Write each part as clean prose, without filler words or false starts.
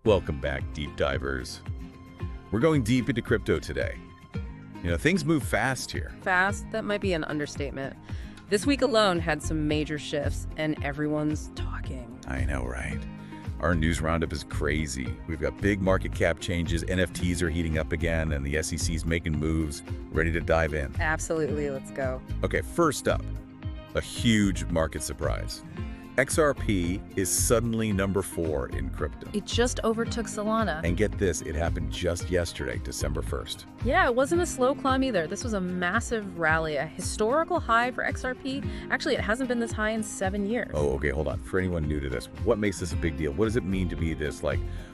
Welcome back, deep divers. We're going deep into crypto today. Things move fast here. Fast? That might be an understatement. This week alone had some major shifts, and everyone's talking. I know, right? Our news roundup is crazy. We've got big market cap changes, NFTs are heating up again, and the SEC's making moves. Ready to dive in? Absolutely, let's go. Okay, first up, a huge market surprise. XRP is suddenly number 4 in crypto. It just overtook Solana. And get this, it happened just yesterday, December 1st. Yeah, it wasn't a slow climb either. This was a massive rally, a historical high for XRP. Actually, it hasn't been this high in 7 years. Oh, okay, hold on. For anyone new to this, what makes this a big deal? What does it mean to be this,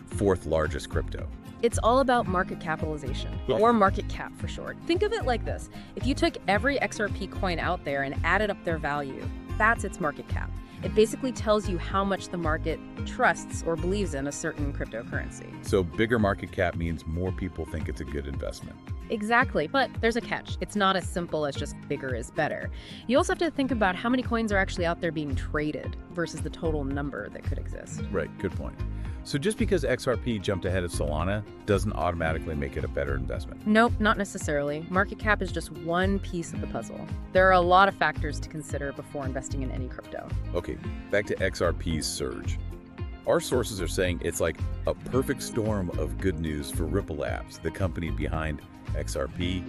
fourth largest crypto? It's all about market capitalization, or market cap for short. Think of it like this. If you took every XRP coin out there and added up their value, that's its market cap. It basically tells you how much the market trusts or believes in a certain cryptocurrency. So bigger market cap means more people think it's a good investment. Exactly, but there's a catch. It's not as simple as just bigger is better. You also have to think about how many coins are actually out there being traded versus the total number that could exist. Right, good point. So just because XRP jumped ahead of Solana doesn't automatically make it a better investment? Nope, not necessarily. Market cap is just one piece of the puzzle. There are a lot of factors to consider before investing in any crypto. Okay, back to XRP's surge. Our sources are saying it's like a perfect storm of good news for Ripple Labs, the company behind XRP,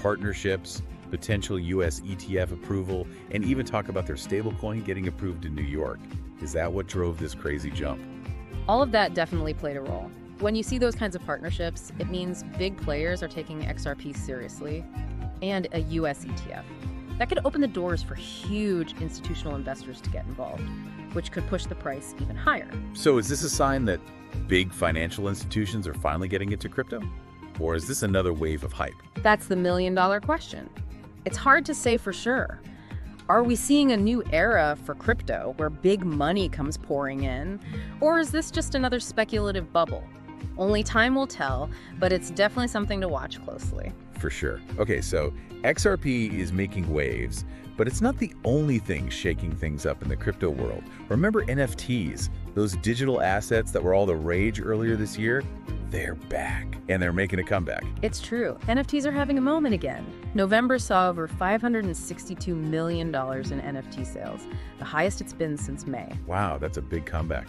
partnerships, potential US ETF approval, and even talk about their stablecoin getting approved in New York. Is that what drove this crazy jump? All of that definitely played a role. When you see those kinds of partnerships, it means big players are taking XRP seriously, and a US ETF. That could open the doors for huge institutional investors to get involved, which could push the price even higher. So is this a sign that big financial institutions are finally getting into crypto? Or is this another wave of hype? That's the million-dollar question. It's hard to say for sure. Are we seeing a new era for crypto where big money comes pouring in? Or is this just another speculative bubble? Only time will tell, but it's definitely something to watch closely. For sure. Okay, so XRP is making waves, but it's not the only thing shaking things up in the crypto world. Remember NFTs, those digital assets that were all the rage earlier this year? They're back, and they're making a comeback. It's true. NFTs are having a moment again. November saw over $562 million in NFT sales, the highest it's been since May. Wow, that's a big comeback.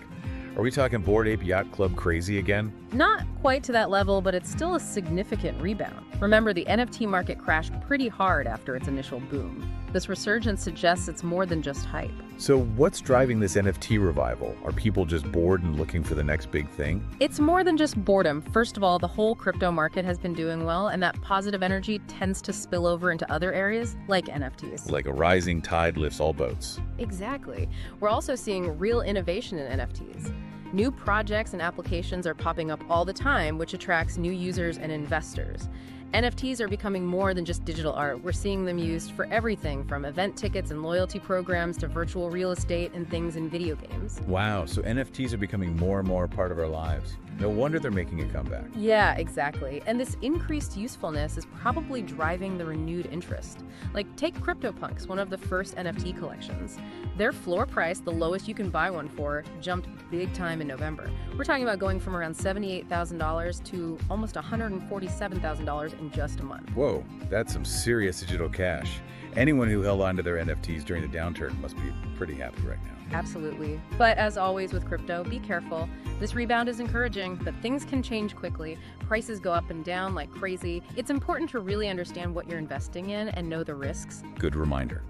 Are we talking Bored Ape Yacht Club crazy again? Not quite to that level, but it's still a significant rebound. Remember, the NFT market crashed pretty hard after its initial boom. This resurgence suggests it's more than just hype. So what's driving this NFT revival? Are people just bored and looking for the next big thing? It's more than just boredom. First of all, the whole crypto market has been doing well, and that positive energy tends to spill over into other areas, like NFTs. Like a rising tide lifts all boats. Exactly. We're also seeing real innovation in NFTs. New projects and applications are popping up all the time, which attracts new users and investors. NFTs are becoming more than just digital art. We're seeing them used for everything from event tickets and loyalty programs to virtual real estate and things in video games. Wow, so NFTs are becoming more and more a part of our lives. No wonder they're making a comeback. Yeah, exactly. And this increased usefulness is probably driving the renewed interest. Like, take CryptoPunks, one of the first NFT collections. Their floor price, the lowest you can buy one for, jumped big time in November. We're talking about going from around $78,000 to almost $147,000 in just a month. Whoa, that's some serious digital cash. Anyone who held on to their NFTs during the downturn must be pretty happy right now. Absolutely. But as always with crypto, be careful. This rebound is encouraging, but things can change quickly. Prices go up and down like crazy. It's important to really understand what you're investing in and know the risks. Good reminder.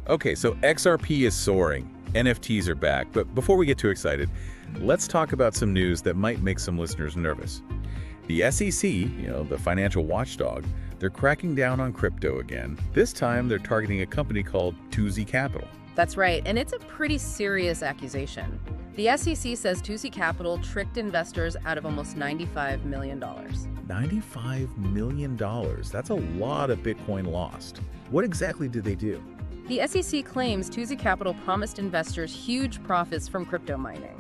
Okay, so XRP is soaring. NFTs are back. But before we get too excited, let's talk about some news that might make some listeners nervous. The SEC, the financial watchdog, they're cracking down on crypto again. This time, they're targeting a company called Touzi Capital. That's right, and it's a pretty serious accusation. The SEC says Touzi Capital tricked investors out of almost $95 million. $95 million? That's a lot of Bitcoin lost. What exactly did they do? The SEC claims Touzi Capital promised investors huge profits from crypto mining.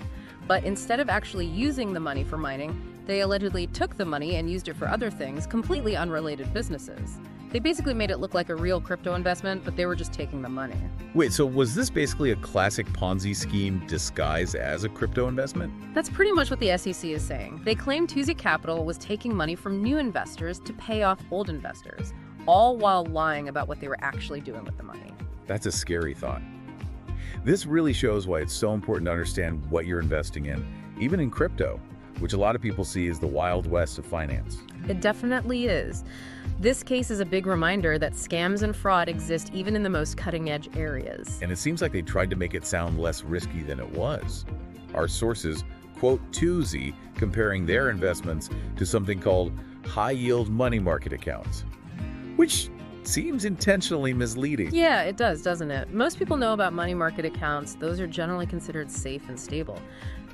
But instead of actually using the money for mining, they allegedly took the money and used it for other things, completely unrelated businesses. They basically made it look like a real crypto investment, but they were just taking the money. Wait, so was this basically a classic Ponzi scheme disguised as a crypto investment? That's pretty much what the SEC is saying. They claim Touzi Capital was taking money from new investors to pay off old investors, all while lying about what they were actually doing with the money. That's a scary thought. This really shows why it's so important to understand what you're investing in, even in crypto, which a lot of people see as the Wild West of finance. It definitely is. This case is a big reminder that scams and fraud exist even in the most cutting-edge areas. And it seems like they tried to make it sound less risky than it was. Our sources quote Touzi comparing their investments to something called high-yield money market accounts, which seems intentionally misleading. Yeah, it does, doesn't it? Most people know about money market accounts. Those are generally considered safe and stable.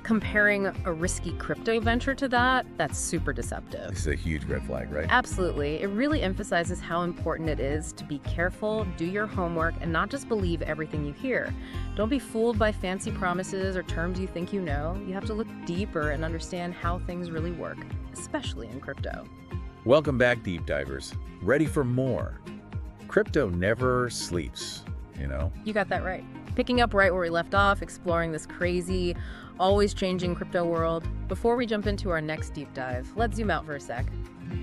Comparing a risky crypto venture to that, that's super deceptive. This is a huge red flag, right? Absolutely. It really emphasizes how important it is to be careful, do your homework, and not just believe everything you hear. Don't be fooled by fancy promises or terms you think you know. You have to look deeper and understand how things really work, especially in crypto. Welcome back, deep divers. Ready for more? Crypto never sleeps, you know? You got that right. Picking up right where we left off, exploring this crazy, always changing crypto world. Before we jump into our next deep dive, let's zoom out for a sec.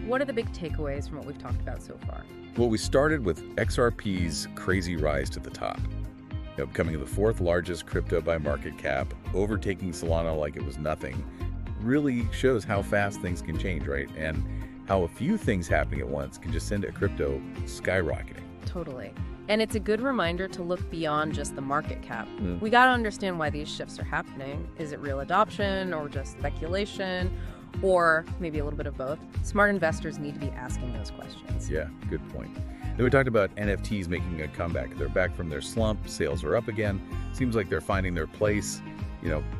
What are the big takeaways from what we've talked about so far? Well, we started with XRP's crazy rise to the top, becoming the fourth largest crypto by market cap, overtaking Solana like it was nothing. Really shows how fast things can change, right? And how a few things happening at once can just send a crypto skyrocketing. Totally. And it's a good reminder to look beyond just the market cap. We got to understand why these shifts are happening. Is it real adoption or just speculation? Or maybe a little bit of both? Smart investors need to be asking those questions. Yeah, good point. Then we talked about NFTs making a comeback. They're back from their slump. Sales are up again. Seems like they're finding their place,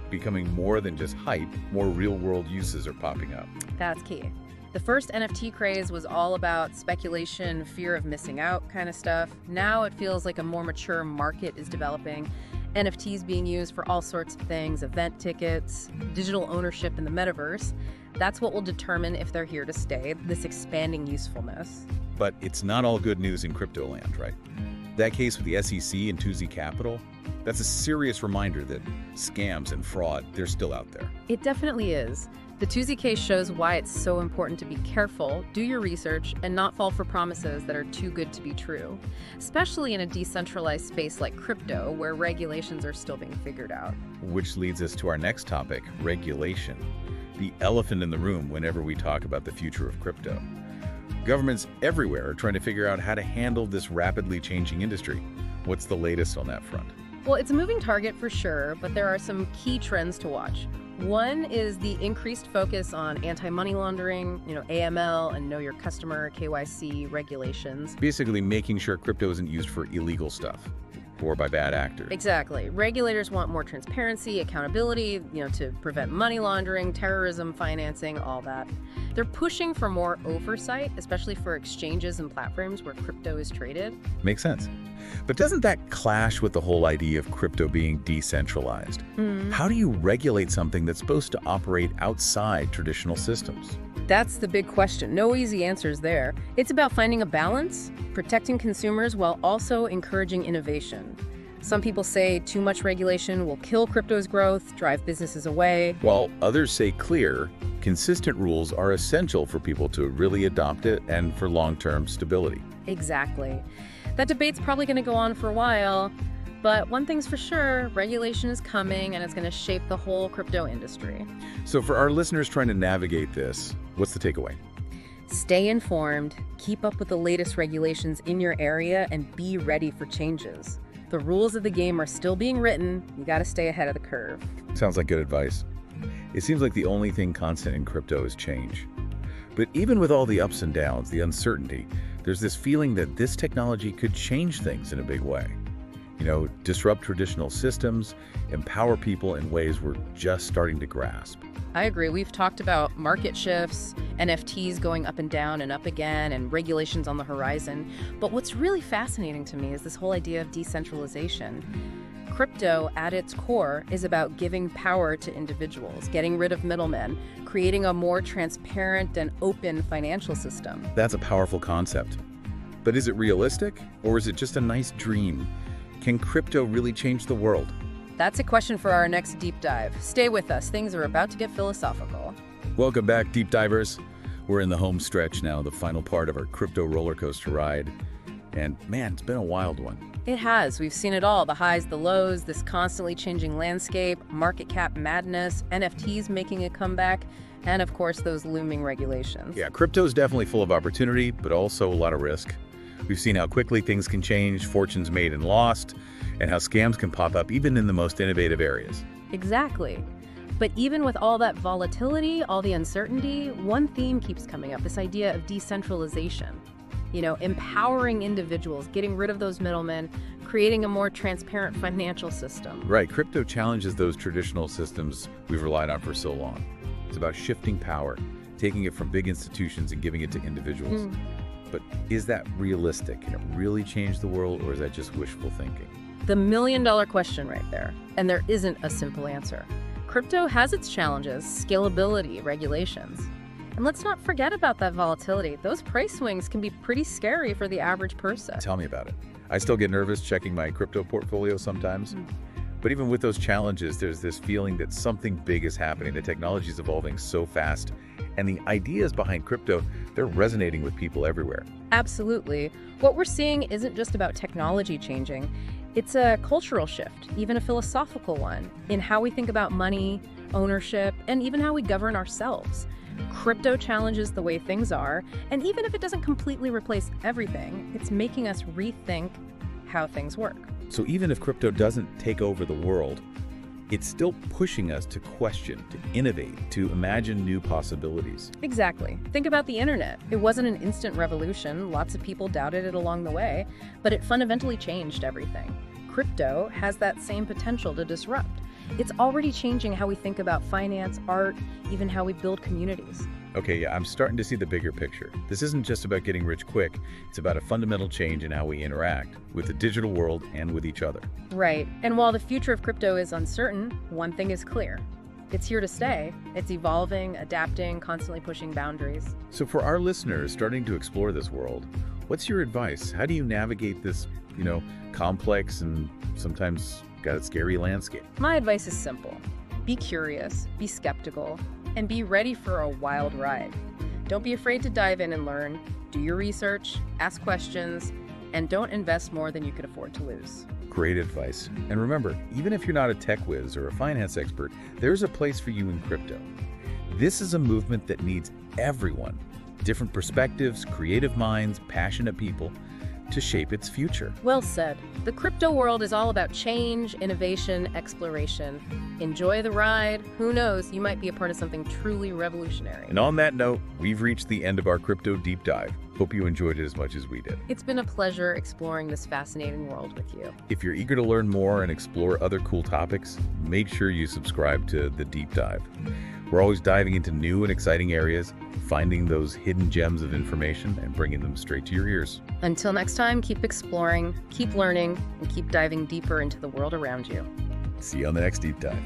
becoming more than just hype. More real-world uses are popping up. That's key. The first NFT craze was all about speculation, fear of missing out kind of stuff. Now it feels like a more mature market is developing. NFTs being used for all sorts of things, event tickets, digital ownership in the metaverse. That's what will determine if they're here to stay, this expanding usefulness. But it's not all good news in crypto land, right? That case with the SEC and Touzi Capital, that's a serious reminder that scams and fraud, they're still out there. It definitely is. The Touzi case shows why it's so important to be careful, do your research, and not fall for promises that are too good to be true, especially in a decentralized space like crypto, where regulations are still being figured out. Which leads us to our next topic, regulation. The elephant in the room whenever we talk about the future of crypto. Governments everywhere are trying to figure out how to handle this rapidly changing industry. What's the latest on that front? Well, it's a moving target for sure, but there are some key trends to watch. One is the increased focus on anti-money laundering, AML and know your customer, KYC regulations. Basically making sure crypto isn't used for illegal stuff or by bad actors. Exactly. Regulators want more transparency, accountability, to prevent money laundering, terrorism financing, all that. They're pushing for more oversight, especially for exchanges and platforms where crypto is traded. Makes sense. But doesn't that clash with the whole idea of crypto being decentralized? How do you regulate something that's supposed to operate outside traditional systems? That's the big question. No easy answers there. It's about finding a balance, protecting consumers while also encouraging innovation. Some people say too much regulation will kill crypto's growth, drive businesses away. While others say clear, consistent rules are essential for people to really adopt it and for long-term stability. Exactly. That debate's probably going to go on for a while, but one thing's for sure, regulation is coming and it's going to shape the whole crypto industry. So for our listeners trying to navigate this, what's the takeaway? Stay informed, keep up with the latest regulations in your area, and be ready for changes. The rules of the game are still being written. You got to stay ahead of the curve. Sounds like good advice. It seems like the only thing constant in crypto is change. But even with all the ups and downs, the uncertainty, there's this feeling that this technology could change things in a big way. Disrupt traditional systems, empower people in ways we're just starting to grasp. I agree. We've talked about market shifts, NFTs going up and down and up again, and regulations on the horizon. But what's really fascinating to me is this whole idea of decentralization. Crypto, at its core, is about giving power to individuals, getting rid of middlemen, creating a more transparent and open financial system. That's a powerful concept. But is it realistic, or is it just a nice dream? Can crypto really change the world? That's a question for our next deep dive. Stay with us, things are about to get philosophical. Welcome back, deep divers. We're in the home stretch now, the final part of our crypto roller coaster ride. And man, it's been a wild one. It has. We've seen it all, the highs, the lows, this constantly changing landscape, market cap madness, NFTs making a comeback, and of course, those looming regulations. Yeah, crypto's definitely full of opportunity, but also a lot of risk. We've seen how quickly things can change, fortunes made and lost, and how scams can pop up even in the most innovative areas. Exactly. But even with all that volatility, all the uncertainty, one theme keeps coming up, this idea of decentralization. You know, empowering individuals, getting rid of those middlemen, creating a more transparent financial system. Right, crypto challenges those traditional systems we've relied on for so long. It's about shifting power, taking it from big institutions and giving it to individuals. But is that realistic? Can it really change the world, or is that just wishful thinking? The million-dollar question right there, and there isn't a simple answer. Crypto has its challenges, scalability, regulations. And let's not forget about that volatility. Those price swings can be pretty scary for the average person. Tell me about it. I still get nervous checking my crypto portfolio sometimes. But even with those challenges, there's this feeling that something big is happening. The technology is evolving so fast. And the ideas behind crypto, they're resonating with people everywhere. Absolutely. What we're seeing isn't just about technology changing. It's a cultural shift, even a philosophical one, in how we think about money, ownership, and even how we govern ourselves. Crypto challenges the way things are, and even if it doesn't completely replace everything, it's making us rethink how things work. So even if crypto doesn't take over the world, it's still pushing us to question, to innovate, to imagine new possibilities. Exactly. Think about the internet. It wasn't an instant revolution. Lots of people doubted it along the way, but it fundamentally changed everything. Crypto has that same potential to disrupt. It's already changing how we think about finance, art, even how we build communities. Okay, yeah, I'm starting to see the bigger picture. This isn't just about getting rich quick. It's about a fundamental change in how we interact with the digital world and with each other. Right. And while the future of crypto is uncertain, one thing is clear. It's here to stay. It's evolving, adapting, constantly pushing boundaries. So for our listeners starting to explore this world, what's your advice? How do you navigate this, complex and sometimes got a scary landscape? My advice is simple. Be curious, be skeptical, and be ready for a wild ride. Don't be afraid to dive in and learn. Do your research, ask questions, and don't invest more than you can afford to lose. Great advice. And remember, even if you're not a tech whiz or a finance expert, there's a place for you in crypto. This is a movement that needs everyone, different perspectives, creative minds, passionate people, to shape its future. Well said. The crypto world is all about change, innovation, exploration. Enjoy the ride. Who knows, you might be a part of something truly revolutionary. And on that note, we've reached the end of our crypto deep dive. Hope you enjoyed it as much as we did. It's been a pleasure exploring this fascinating world with you. If you're eager to learn more and explore other cool topics, make sure you subscribe to The Deep Dive. We're always diving into new and exciting areas, finding those hidden gems of information and bringing them straight to your ears. Until next time, keep exploring, keep learning, and keep diving deeper into the world around you. See you on the next Deep Dive.